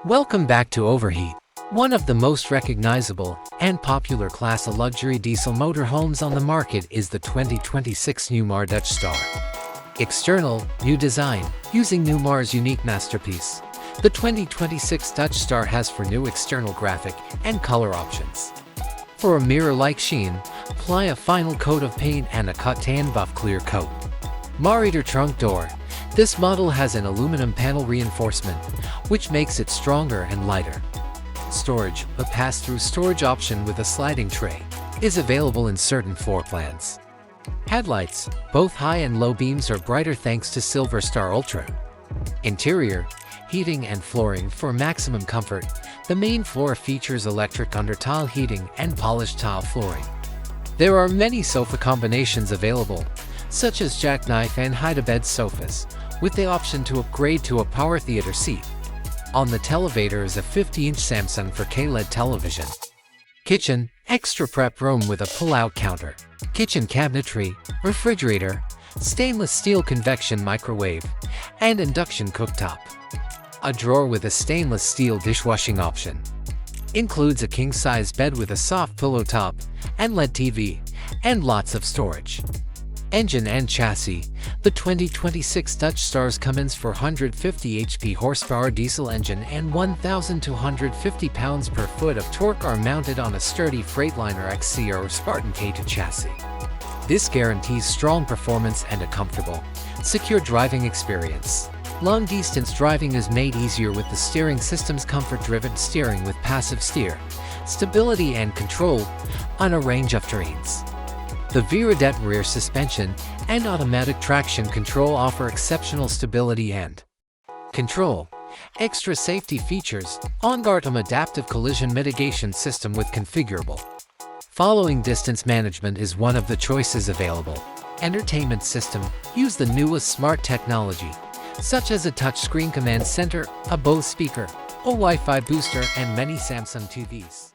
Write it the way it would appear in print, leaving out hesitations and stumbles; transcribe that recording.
Welcome back to Overheat, one of the most recognizable and popular Class A luxury diesel motorhomes on the market is the 2026 Newmar Dutch Star. External, new design, using Newmar's unique masterpiece. The 2026 Dutch Star has four new external graphic and color options. For a mirror-like sheen, apply a final coat of paint and a cut tan buff clear coat. MORryder Trunk Door. This model has an aluminum panel reinforcement, which makes it stronger and lighter. Storage, a pass-through storage option with a sliding tray, is available in certain floor plans. Headlights, both high and low beams are brighter thanks to Silverstar Ultra. Interior, heating and flooring for maximum comfort. The main floor features electric under-tile heating and polished tile flooring. There are many sofa combinations available, such as jackknife and hide-a-bed sofas, with the option to upgrade to a power theater seat. On the televator is a 50-inch Samsung 4K LED television. Kitchen, extra prep room with a pull-out counter. Kitchen cabinetry, refrigerator, stainless steel convection microwave, and induction cooktop. A drawer with a stainless steel dishwashing option. Includes a king-size bed with a soft pillow top and LED TV, and lots of storage. Engine and chassis. The 2026 Dutch Star's Cummins 450 HP horsepower diesel engine and 1,250 pounds-per-foot of torque are mounted on a sturdy Freightliner XCR or Spartan K2 chassis. This guarantees strong performance and a comfortable, secure driving experience. Long-distance driving is made easier with the steering system's comfort-driven steering with passive steer, stability and control on a range of terrains. The V-RideTM rear suspension and automatic traction control offer exceptional stability and control. Extra safety features, OnGuardTM adaptive collision mitigation system with configurable. Following distance management is one of the choices available. Entertainment system, use the newest smart technology, such as a touchscreen command center, a Bose speaker, a Wi-Fi booster and many Samsung TVs.